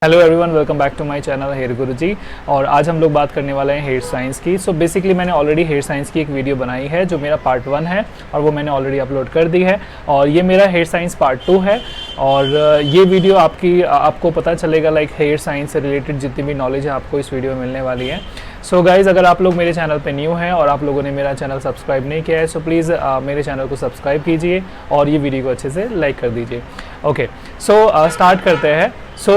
Hello everyone, welcome back to my channel hair Guruji. और आज हम लोग बात करने वाले हैं हेयर साइंस की। सो बेसिकली मैंने ऑलरेडी हेयर साइंस की एक वीडियो बनाई है जो मेरा पार्ट 1 है और वो मैंने ऑलरेडी अपलोड कर दी है। और ये मेरा हेयर साइंस पार्ट 2 है। और ये वीडियो आपको पता चलेगा लाइक हेयर साइंस से रिलेटेड जितनी भी नॉलेज है आपको इस वीडियो में मिलने वाली है। सो गाइज़, अगर आप लोग मेरे चैनल पे न्यू हैं और आप लोगों ने मेरा चैनल सब्सक्राइब नहीं किया है सो प्लीज़ मेरे चैनल को सब्सक्राइब कीजिए और ये वीडियो को अच्छे से लाइक कर दीजिए। ओके, सो स्टार्ट करते हैं। सो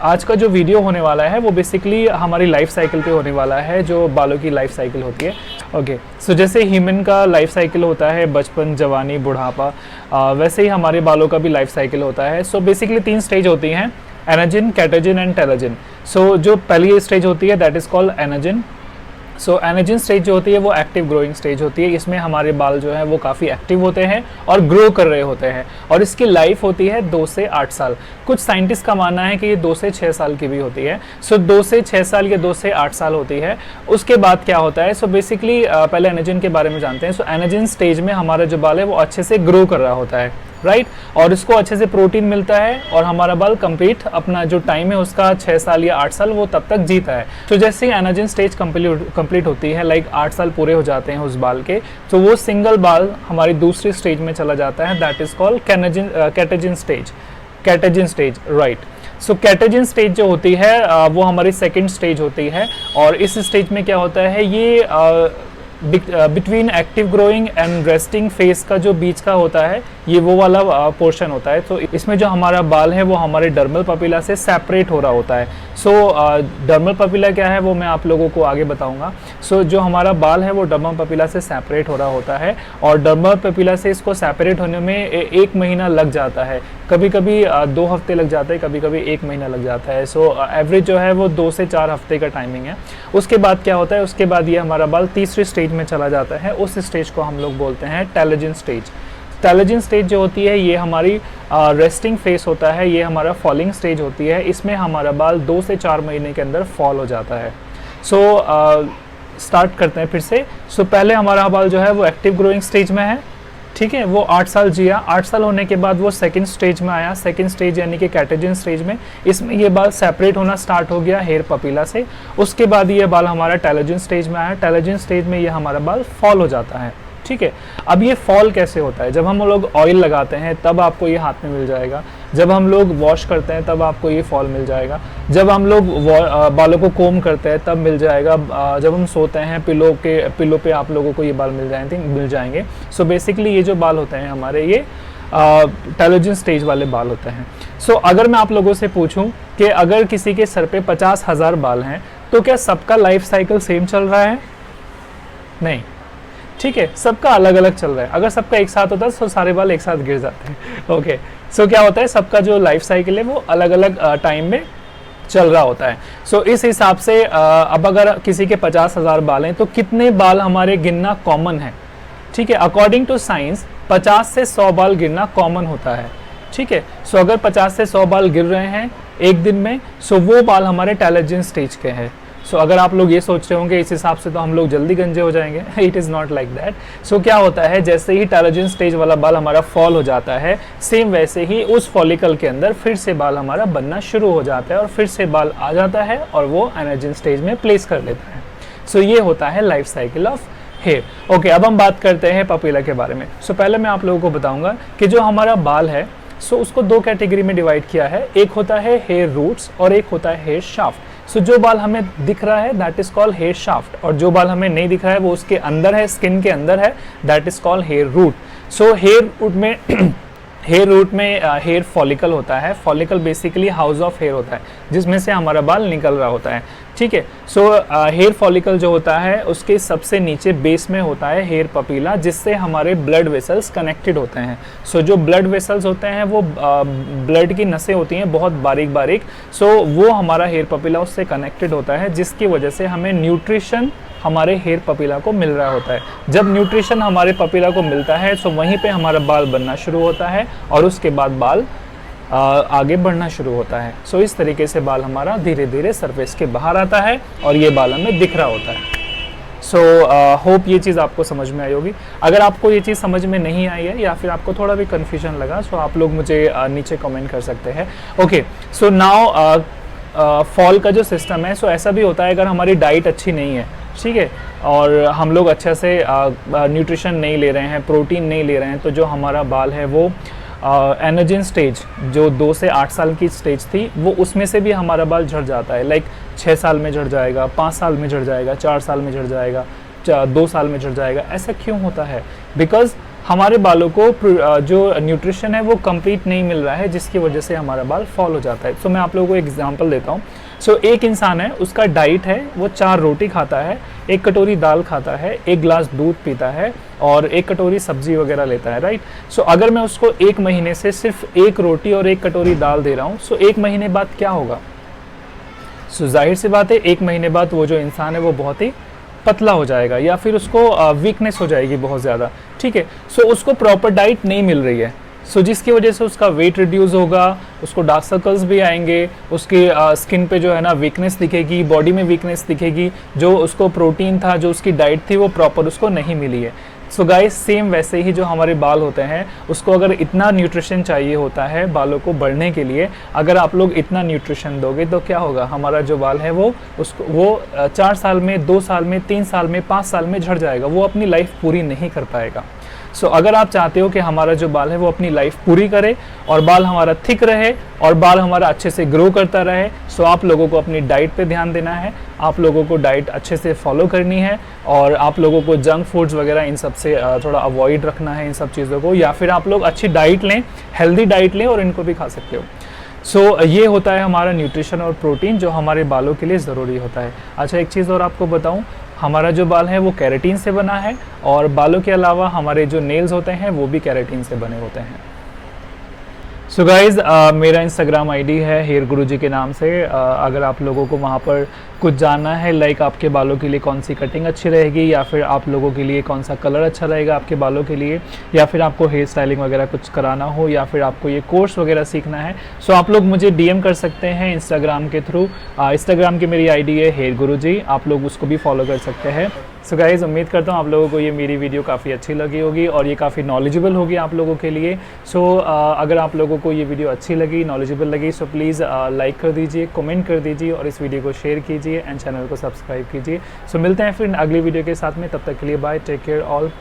आज का जो वीडियो होने वाला है वो बेसिकली हमारी लाइफ साइकिल पे होने वाला है, जो बालों की लाइफ साइकिल होती है। ओके, सो जैसे ह्यूमन का लाइफ साइकिल होता है बचपन, जवानी, बुढ़ापा, वैसे ही हमारे बालों का भी लाइफ साइकिल होता है। सो बेसिकली 3 स्टेज होती हैं, एनाजिन, कैटाजिन एंड टेलोजिन। सो जो पहली स्टेज होती है that is called anagen. So anagen stage जो होती है वो एक्टिव ग्रोइंग स्टेज होती है। इसमें हमारे बाल जो है वो काफ़ी एक्टिव होते हैं और ग्रो कर रहे होते हैं और इसकी लाइफ होती है 2 से 8 साल। कुछ साइंटिस्ट का मानना है कि ये 2 से 6 साल की भी होती है। सो 2 से 6 साल या 2 से 8 साल होती है। उसके बाद क्या होता है, सो बेसिकली पहले एनाजिन के बारे में जानते हैं। सो एनाजिन स्टेज में हमारा जो बाल है वो अच्छे से ग्रो कर रहा होता है, राइट, और इसको अच्छे से प्रोटीन मिलता है और हमारा बाल कंप्लीट अपना जो टाइम है उसका 6 साल या 8 साल वो तब तक जीता है। तो जैसे ही एनाजिन स्टेज कंप्लीट होती है, लाइक 8 साल पूरे हो जाते हैं उस बाल के, तो वो सिंगल बाल हमारी दूसरी स्टेज में चला जाता है, that is called catagen stage, right. So catagen stage जो होती है वो हमारी सेकेंड स्टेज होती है। और इस स्टेज में क्या होता है, ये between active growing and resting face का जो बीच का होता है ये वो वाला पोर्शन होता है। तो इसमें जो हमारा बाल है वो हमारे डर्मल पपिला से सेपरेट हो रहा होता है। सो डर्मल पपिला क्या है वो मैं आप लोगों को आगे बताऊंगा। सो जो हमारा बाल है वो डर्मल पपिला से सेपरेट हो रहा होता है और डर्मल पपिला से इसको सेपरेट होने में 1 महीना लग जाता है, कभी कभी 2 हफ्ते लग जाते हैं, कभी कभी 1 महीना लग जाता है। सो एवरेज जो है वो 2 से 4 हफ्ते का टाइमिंग है। उसके बाद क्या होता है, उसके बाद ये हमारा बाल तीसरी स्टेज में चला जाता है। उस स्टेज को हम लोग बोलते हैं टेलोजिन स्टेज। टेलोजिन स्टेज जो होती है ये हमारी रेस्टिंग फेस होता है, ये हमारा फॉलिंग स्टेज होती है। इसमें हमारा बाल 2 से 4 महीने के अंदर फॉल हो जाता है। सो स्टार्ट करते हैं फिर से। सो पहले हमारा बाल जो है वो एक्टिव ग्रोइंग स्टेज में है, ठीक है, वो 8 साल जिया। 8 साल होने के बाद वो सेकंड स्टेज में आया, सेकंड स्टेज यानी कि कैटाजिन स्टेज में। इसमें ये बाल सेपरेट होना स्टार्ट हो गया हेयर पपीला से। उसके बाद ये बाल हमारा टेलोजिन स्टेज में आया। टेलोजिन स्टेज में ये हमारा बाल फॉल हो जाता है, ठीक है। अब ये फॉल कैसे होता है, जब हम लोग ऑयल लगाते हैं तब आपको ये हाथ में मिल जाएगा, जब हम लोग वॉश करते हैं तब आपको ये फॉल मिल जाएगा, जब हम लोग बालों को कोम करते हैं तब मिल जाएगा, जब हम सोते हैं पिलो पे आप लोगों को ये बाल मिल जाएंगे। सो बेसिकली ये जो बाल होते हैं हमारे ये टेलोजिन स्टेज वाले बाल होते हैं। सो अगर मैं आप लोगों से पूछूं कि अगर किसी के सर पे 50,000 बाल हैं तो क्या सबका लाइफ साइकिल सेम चल रहा है? नहीं, ठीक है, सबका अलग अलग चल रहा है। अगर सबका एक साथ होता है तो सारे बाल एक साथ गिर जाते हैं। ओके, सो क्या होता है, सबका जो लाइफ साइकिल है वो अलग अलग टाइम में चल रहा होता है। सो इस हिसाब से अब अगर किसी के 50,000 बाल हैं तो कितने बाल हमारे गिनना कॉमन है, ठीक है। अकॉर्डिंग टू साइंस 50 से 100 बाल गिरना कॉमन होता है, ठीक है। सो अगर 50 से 100 बाल गिर रहे हैं एक दिन में, सो वो बाल हमारे टेलोजिन स्टेज के हैं। सो अगर आप लोग ये सोच रहे होंगे इस हिसाब से तो हम लोग जल्दी गंजे हो जाएंगे, it is not like that. So क्या होता है, जैसे ही टेलोजिन स्टेज वाला बाल हमारा फॉल हो जाता है, सेम वैसे ही उस फॉलिकल के अंदर फिर से बाल हमारा बनना शुरू हो जाता है और फिर से बाल आ जाता है और वो एनाजिन स्टेज में प्लेस कर लेता है। सो ये होता है life cycle of hair. Okay, अब हम बात करते हैं पपीला के बारे में। सो पहले मैं आप लोगों को बताऊंगा कि जो हमारा बाल है सो उसको 2 कैटेगरी में डिवाइड किया है। एक होता है हेयर रूट्स और एक होता है हेयर शाफ्ट। सो जो बाल हमें दिख रहा है that is called hair shaft और जो बाल हमें नहीं दिख रहा है वो उसके अंदर है, स्किन के अंदर है, that is called hair root. So hair root में हेयर फॉलिकल होता है। Follicle basically house of hair होता है जिसमें से हमारा बाल निकल रहा होता है, ठीक है। सो हेयर फॉलिकल जो होता है उसके सबसे नीचे बेस में होता है हेयर पपीला, जिससे हमारे ब्लड वेसल्स कनेक्टेड होते हैं। सो जो ब्लड वेसल्स होते हैं वो ब्लड की नसें होती हैं बहुत बारीक बारीक। सो वो हमारा हेयर पपीला उससे कनेक्टेड होता है, जिसकी वजह से हमें न्यूट्रिशन हमारे हेयर पपीला को मिल रहा होता है। जब न्यूट्रिशन हमारे पपीला को मिलता है सो वहीं पे हमारा बाल बनना शुरू होता है और उसके बाद बाल आगे बढ़ना शुरू होता है। सो इस तरीके से बाल हमारा धीरे धीरे सरफेस के बाहर आता है और ये बाल हमें दिख रहा होता है। सो होप ये चीज़ आपको समझ में आई होगी। अगर आपको ये चीज़ समझ में नहीं आई है या फिर आपको थोड़ा भी कन्फ्यूजन लगा, सो आप लोग मुझे नीचे कमेंट कर सकते हैं। ओके, सो नाउ फॉल का जो सिस्टम है, सो ऐसा भी होता है अगर हमारी डाइट अच्छी नहीं है, ठीक है, और हम लोग अच्छे से न्यूट्रिशन नहीं ले रहे हैं, प्रोटीन नहीं ले रहे हैं, तो जो हमारा बाल है वो एनर्जिन स्टेज जो 2 से 8 साल की स्टेज थी, वो उसमें से भी हमारा बाल झड़ जाता है। लाइक 6 साल में झड़ जाएगा, 5 साल में झड़ जाएगा, 4 साल में झड़ जाएगा, 2 साल में झड़ जाएगा। ऐसा क्यों होता है? बिकॉज हमारे बालों को जो न्यूट्रिशन है वो कंप्लीट नहीं मिल रहा है, जिसकी वजह से हमारा बाल फॉल हो जाता है। सो मैं आप लोगों को एग्जांपल देता हूँ। सो एक इंसान है, उसका डाइट है वो 4 रोटी खाता है, 1 कटोरी दाल खाता है, 1 गिलास दूध पीता है और 1 कटोरी सब्जी वगैरह लेता है, राइट। सो अगर मैं उसको 1 महीने से सिर्फ 1 रोटी और 1 कटोरी दाल दे रहा हूँ, सो 1 महीने बाद क्या होगा? सो जाहिर सी बात है 1 महीने बाद वो जो इंसान है वो बहुत ही पतला हो जाएगा या फिर उसको वीकनेस हो जाएगी बहुत ज़्यादा, ठीक है। सो उसको प्रॉपर डाइट नहीं मिल रही है, सो जिसकी वजह से उसका वेट रिड्यूस होगा, उसको डार्क सर्कल्स भी आएंगे, उसकी स्किन पे जो है ना वीकनेस दिखेगी, बॉडी में वीकनेस दिखेगी, जो उसको प्रोटीन था, जो उसकी डाइट थी वो प्रॉपर उसको नहीं मिली है। सो गाइस, सेम वैसे ही जो हमारे बाल होते हैं, उसको अगर इतना न्यूट्रिशन चाहिए होता है बालों को बढ़ने के लिए, अगर आप लोग इतना न्यूट्रिशन दोगे तो क्या होगा? हमारा जो बाल है वो 4 साल में, 2 साल में, 3 साल में, 5 साल में झड़ जाएगा, वो अपनी लाइफ पूरी नहीं कर पाएगा। सो अगर आप चाहते हो कि हमारा जो बाल है वो अपनी लाइफ पूरी करे और बाल हमारा थिक रहे और बाल हमारा अच्छे से ग्रो करता रहे, सो आप लोगों को अपनी डाइट पे ध्यान देना है, आप लोगों को डाइट अच्छे से फॉलो करनी है और आप लोगों को जंक फूड्स वगैरह इन सब से थोड़ा अवॉइड रखना है इन सब चीज़ों को, या फिर आप लोग अच्छी डाइट लें, हेल्दी डाइट लें और इनको भी खा सकते हो। सो ये होता है हमारा न्यूट्रिशन और प्रोटीन जो हमारे बालों के लिए ज़रूरी होता है। अच्छा, एक चीज़ और आपको बताऊं, हमारा जो बाल है वो केराटिन से बना है और बालों के अलावा हमारे जो नेल्स होते हैं वो भी केराटिन से बने होते हैं। सो गाइज़, मेरा इंस्टाग्राम आईडी है हेयर गुरुजी के नाम से। अगर आप लोगों को वहाँ पर कुछ जानना है, लाइक आपके बालों के लिए कौन सी कटिंग अच्छी रहेगी या फिर आप लोगों के लिए कौन सा कलर अच्छा रहेगा आपके बालों के लिए, या फिर आपको हेयर स्टाइलिंग वगैरह कुछ कराना हो या फिर आपको ये कोर्स वगैरह सीखना है, सो आप लोग मुझे डीएम कर सकते हैं इंस्टाग्राम के थ्रू। इंस्टाग्राम की मेरी आईडी है हेयर गुरुजी, आप लोग उसको भी फॉलो कर सकते हैं। सो गाइज़, उम्मीद करता हूँ आप लोगों को ये मेरी वीडियो काफ़ी अच्छी लगी होगी और ये काफ़ी नॉलेजेबल होगी आप लोगों के लिए। सो अगर आप लोगों को ये वीडियो अच्छी लगी, नॉलेजेबल लगी, सो प्लीज़ लाइक कर दीजिए, कमेंट कर दीजिए और इस वीडियो को शेयर कीजिए एंड चैनल को सब्सक्राइब कीजिए। सो मिलते हैं फिर अगली वीडियो के साथ में, तब तक के लिए बाय, टेक केयर ऑल।